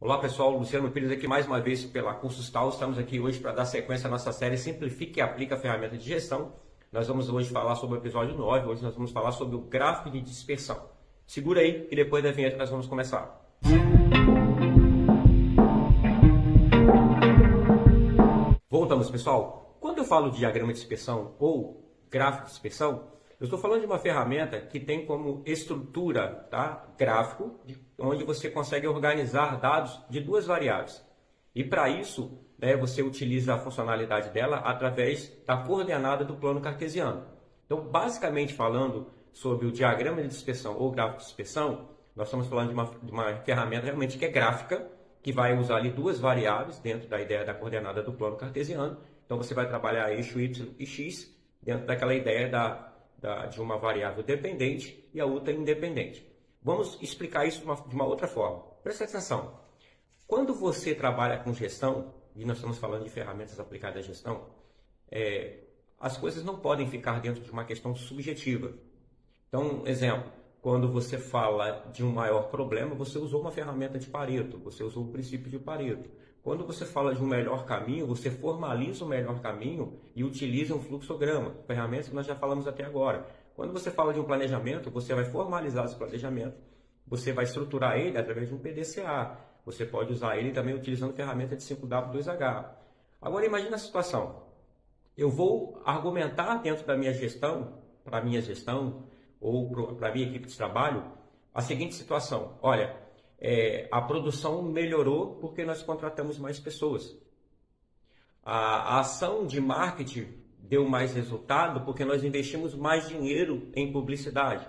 Olá pessoal, Luciano Pires aqui mais uma vez pela Cursos Tal. Estamos aqui hoje para dar sequência à nossa série Simplifique e Aplique a Ferramenta de Gestão. Nós vamos hoje falar sobre o episódio 9, hoje nós vamos falar sobre o gráfico de dispersão. Segura aí e depois da vinheta nós vamos começar. Voltamos pessoal, quando eu falo de diagrama de dispersão ou gráfico de dispersão, eu estou falando de uma ferramenta que tem como estrutura, tá, gráfico, onde você consegue organizar dados de duas variáveis. E para isso, você utiliza a funcionalidade dela através da coordenada do plano cartesiano. Então, basicamente falando sobre o diagrama de dispersão ou gráfico de dispersão, nós estamos falando de uma ferramenta realmente que é gráfica, que vai usar ali duas variáveis dentro da ideia da coordenada do plano cartesiano. Então, você vai trabalhar eixo Y e X dentro daquela ideia de uma variável dependente e a outra independente. Vamos explicar isso de uma outra forma. Presta atenção. Quando você trabalha com gestão, e nós estamos falando de ferramentas aplicadas à gestão, as coisas não podem ficar dentro de uma questão subjetiva. Então, exemplo, quando você fala de um maior problema, você usou uma ferramenta de Pareto, você usou o princípio de Pareto. Quando você fala de um melhor caminho, você formaliza o melhor caminho e utiliza um fluxograma, ferramentas que nós já falamos até agora. Quando você fala de um planejamento, você vai formalizar esse planejamento, você vai estruturar ele através de um PDCA. Você pode usar ele também utilizando ferramenta de 5W2H. Agora imagine a situação. Eu vou argumentar dentro da minha gestão, para a minha gestão ou para a minha equipe de trabalho, a seguinte situação. Olha, a produção melhorou porque nós contratamos mais pessoas. A ação de marketing deu mais resultado porque nós investimos mais dinheiro em publicidade.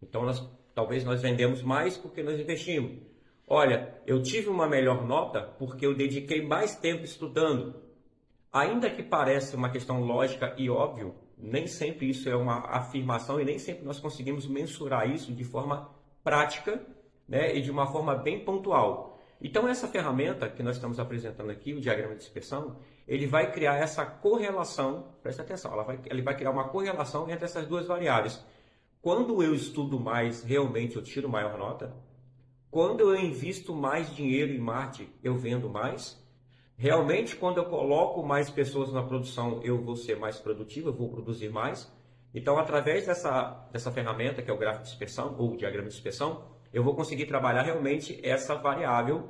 Então, talvez nós vendemos mais porque nós investimos. Olha, eu tive uma melhor nota porque eu dediquei mais tempo estudando. Ainda que pareça uma questão lógica e óbvio, nem sempre isso é uma afirmação e nem sempre nós conseguimos mensurar isso de forma prática, e de uma forma bem pontual. Então, essa ferramenta que nós estamos apresentando aqui, o diagrama de dispersão, ele vai criar essa correlação, presta atenção, ele vai criar uma correlação entre essas duas variáveis. Quando eu estudo mais, realmente eu tiro maior nota. Quando eu invisto mais dinheiro em marketing, eu vendo mais. Realmente, quando eu coloco mais pessoas na produção, eu vou ser mais produtivo, eu vou produzir mais. Então, através dessa ferramenta, que é o gráfico de dispersão, ou o diagrama de dispersão, eu vou conseguir trabalhar realmente essa variável,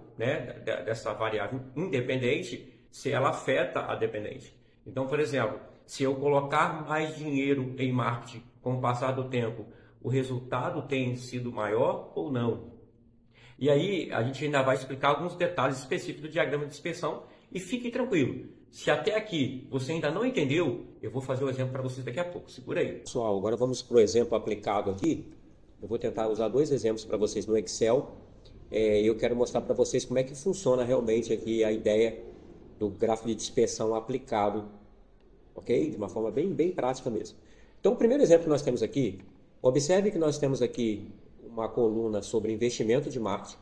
dessa variável independente, se ela afeta a dependente. Então, por exemplo, se eu colocar mais dinheiro em marketing com o passar do tempo, o resultado tem sido maior ou não? E aí, a gente ainda vai explicar alguns detalhes específicos do diagrama de dispersão e fique tranquilo. Se até aqui você ainda não entendeu, eu vou fazer o exemplo para vocês daqui a pouco. Segura aí. Pessoal, agora vamos para o exemplo aplicado aqui. Eu vou tentar usar dois exemplos para vocês no Excel. Eu quero mostrar para vocês como é que funciona realmente aqui a ideia do gráfico de dispersão aplicado, ok? De uma forma bem prática mesmo. Então, o primeiro exemplo que nós temos aqui, observe que nós temos aqui uma coluna sobre investimento de marketing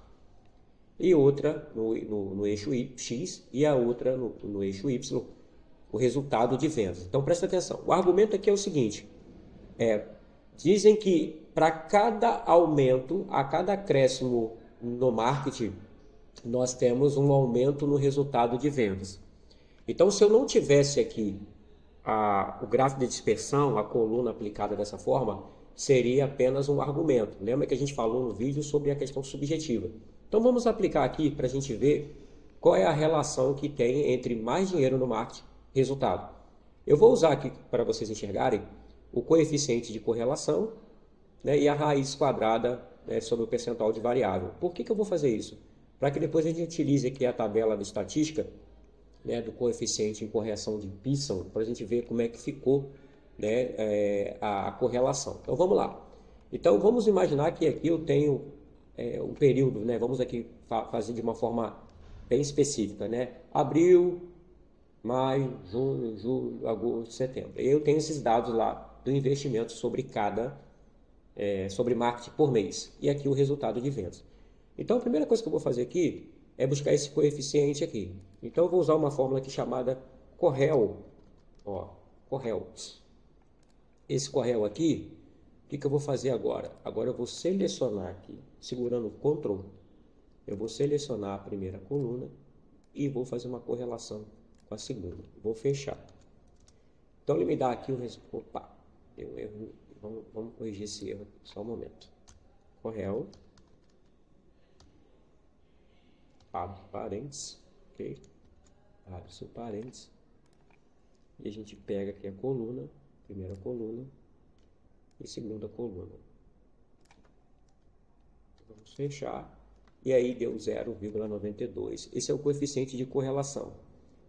e outra no eixo X e a outra no eixo Y, o resultado de vendas. Então, presta atenção. O argumento aqui é o seguinte, dizem que para cada aumento, a cada acréscimo no marketing, nós temos um aumento no resultado de vendas. Então, se eu não tivesse aqui o gráfico de dispersão, a coluna aplicada dessa forma, seria apenas um argumento. Lembra que a gente falou no vídeo sobre a questão subjetiva. Então, vamos aplicar aqui para a gente ver qual é a relação que tem entre mais dinheiro no marketing e resultado. Eu vou usar aqui para vocês enxergarem o coeficiente de correlação, e a raiz quadrada sobre o percentual de variável. Por que eu vou fazer isso? Para que depois a gente utilize aqui a tabela de estatística, do coeficiente em correção de Pearson, para a gente ver como é que ficou a correlação. Então vamos lá. Então vamos imaginar que aqui eu tenho um período, vamos aqui fazer de uma forma bem específica, abril, maio, junho, julho, agosto, setembro. Eu tenho esses dados lá do investimento sobre sobre marketing por mês. E aqui o resultado de vendas. Então, a primeira coisa que eu vou fazer aqui é buscar esse coeficiente aqui. Então, eu vou usar uma fórmula aqui chamada Correl. Correl. Esse Correl aqui, o que eu vou fazer agora? Agora eu vou selecionar aqui, segurando o Ctrl, eu vou selecionar a primeira coluna e vou fazer uma correlação com a segunda. Vou fechar. Então ele me dá aqui o resultado. Opa, deu um erro. Vamos corrigir esse erro aqui, só um momento. Correl. Abre parênteses. Ok. Abre-se o parênteses. E a gente pega aqui a coluna, primeira coluna e segunda coluna. Vamos fechar. E aí deu 0,92. Esse é o coeficiente de correlação.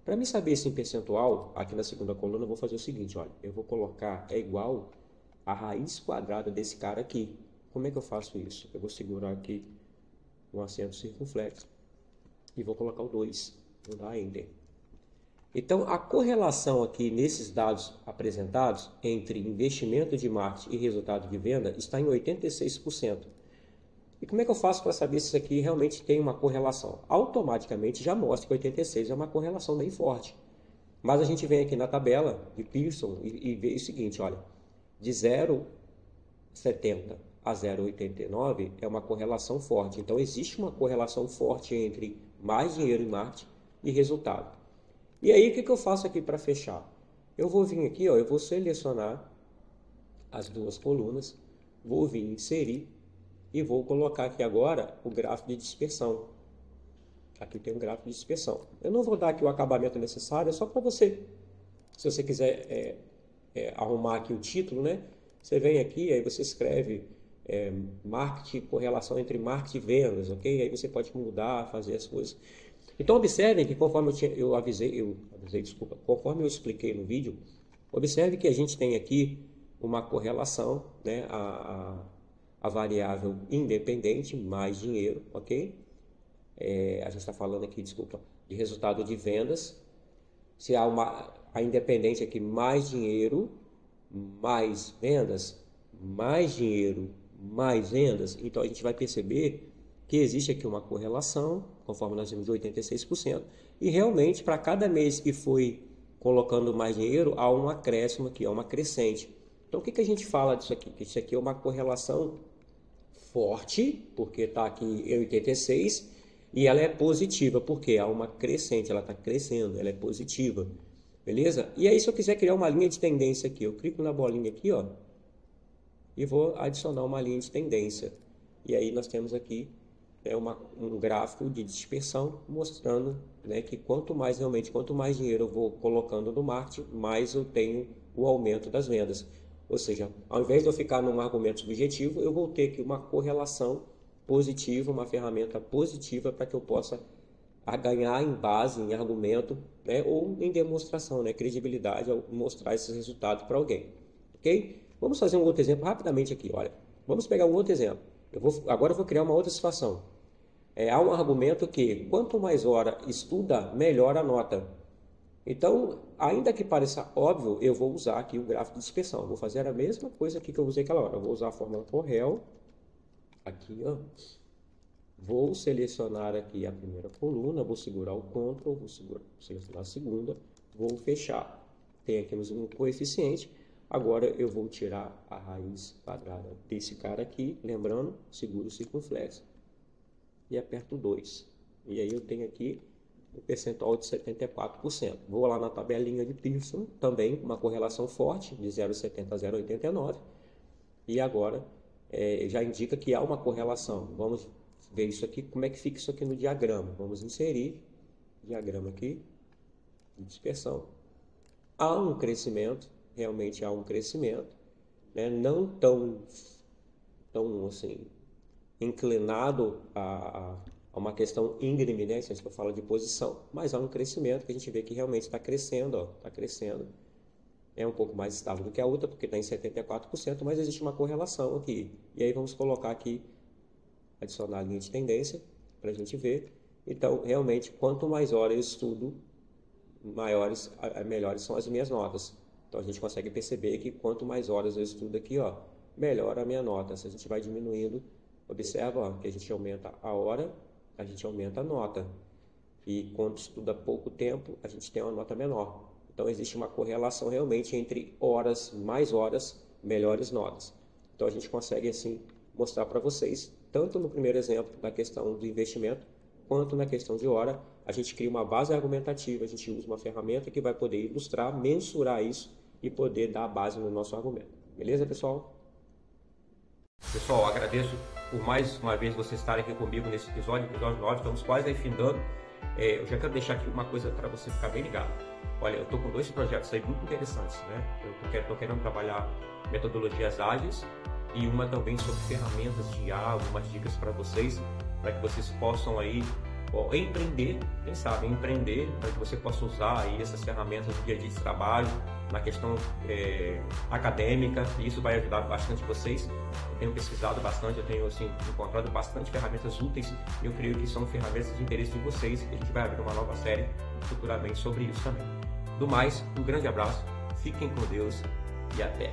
Para mim saber esse em percentual, aqui na segunda coluna eu vou fazer o seguinte, olha, eu vou colocar é igual a raiz quadrada desse cara aqui. Como é que eu faço isso? Eu vou segurar aqui um acento circunflexo e vou colocar o 2, vou dar Enter. Então, a correlação aqui nesses dados apresentados entre investimento de marketing e resultado de venda está em 86%. E como é que eu faço para saber se isso aqui realmente tem uma correlação? Automaticamente já mostra que 86 é uma correlação bem forte. Mas a gente vem aqui na tabela de Pearson e vê o seguinte, olha, de 0,70 a 0,89 é uma correlação forte. Então, existe uma correlação forte entre mais dinheiro em marketing e resultado. E aí, o que eu faço aqui para fechar? Eu vou vir aqui, ó, eu vou selecionar as duas colunas, vou vir inserir e vou colocar aqui agora o gráfico de dispersão. Aqui tem um gráfico de dispersão. Eu não vou dar aqui o acabamento necessário, é só para você, se você quiser arrumar aqui o título, né? Você vem aqui, aí você escreve marketing, correlação entre marketing e vendas, ok? Aí você pode mudar, fazer as coisas. Então observem que conforme conforme eu expliquei no vídeo, observe que a gente tem aqui uma correlação, né? A variável independente mais dinheiro, ok? A gente está falando aqui, desculpa, de resultado de vendas. Se há a independente aqui mais dinheiro, mais vendas, mais dinheiro, mais vendas, então a gente vai perceber que existe aqui uma correlação, conforme nós vimos de 86%, e realmente para cada mês que foi colocando mais dinheiro, há um acréscimo aqui, há uma crescente. Então o que a gente fala disso aqui? Que isso aqui é uma correlação forte, porque está aqui em 86, e ela é positiva, porque há uma crescente, ela está crescendo, ela é positiva. Beleza? E aí, se eu quiser criar uma linha de tendência aqui, eu clico na bolinha aqui, ó, e vou adicionar uma linha de tendência. E aí nós temos aqui um gráfico de dispersão mostrando, né, que quanto mais dinheiro eu vou colocando no marketing, mais eu tenho o aumento das vendas. Ou seja, ao invés de eu ficar num argumento subjetivo, eu vou ter aqui uma correlação positiva, uma ferramenta positiva para que eu possa ganhar em base, em argumento, né, ou em demonstração, né, credibilidade ao mostrar esses resultados para alguém. Ok? Vamos fazer um outro exemplo rapidamente aqui. Olha, vamos pegar um outro exemplo. Agora eu vou criar uma outra situação. Há um argumento que quanto mais hora estuda, melhor a nota. Então, ainda que pareça óbvio, eu vou usar aqui o gráfico de dispersão. Vou fazer a mesma coisa aqui que eu usei aquela hora. Eu vou usar a fórmula Correl. Aqui, ó. Vou selecionar aqui a primeira coluna, vou segurar o Ctrl, vou selecionar a segunda, vou fechar. Tem aqui um coeficiente. Agora eu vou tirar a raiz quadrada desse cara aqui, lembrando, seguro o circunflexo e aperto 2. E aí eu tenho aqui o percentual de 74%. Vou lá na tabelinha de Pearson, também uma correlação forte, de 0,70 a 0,89. E agora já indica que há uma correlação. Vamos ver isso aqui, como é que fica isso aqui no diagrama. Vamos inserir diagrama aqui de dispersão. Há um crescimento, realmente há um crescimento, né? Não tão assim, inclinado a uma questão íngreme, né? Se a gente fala de posição, mas há um crescimento que a gente vê que realmente está crescendo, ó, está crescendo. É um pouco mais estável do que a outra, porque está em 74%, mas existe uma correlação aqui. E aí vamos colocar aqui, adicionar a linha de tendência, para a gente ver. Então, realmente, quanto mais horas eu estudo, melhores são as minhas notas. Então, a gente consegue perceber que quanto mais horas eu estudo aqui, ó, melhor a minha nota. Se a gente vai diminuindo, observa, ó, que a gente aumenta a hora, a gente aumenta a nota. E quando estuda pouco tempo, a gente tem uma nota menor. Então, existe uma correlação realmente entre mais horas, melhores notas. Então, a gente consegue, assim, mostrar para vocês, tanto no primeiro exemplo da questão do investimento, quanto na questão de hora. A gente cria uma base argumentativa, a gente usa uma ferramenta que vai poder ilustrar, mensurar isso e poder dar a base no nosso argumento. Beleza, pessoal? Pessoal, agradeço por mais uma vez vocês estarem aqui comigo nesse episódio 9, estamos quase aí findando. Eu já quero deixar aqui uma coisa para você ficar bem ligado. Olha, eu estou com 2 projetos aí muito interessantes, né? Eu estou querendo trabalhar metodologias ágeis e uma também sobre ferramentas de IA, algumas dicas para vocês, para que vocês possam aí empreender, quem sabe, empreender, para que você possa usar aí essas ferramentas do dia a dia de trabalho, na questão acadêmica, e isso vai ajudar bastante vocês. Eu tenho pesquisado bastante, eu tenho assim, encontrado bastante ferramentas úteis, e eu creio que são ferramentas de interesse de vocês, e a gente vai abrir uma nova série futuramente sobre isso também. Do mais, um grande abraço, fiquem com Deus e até!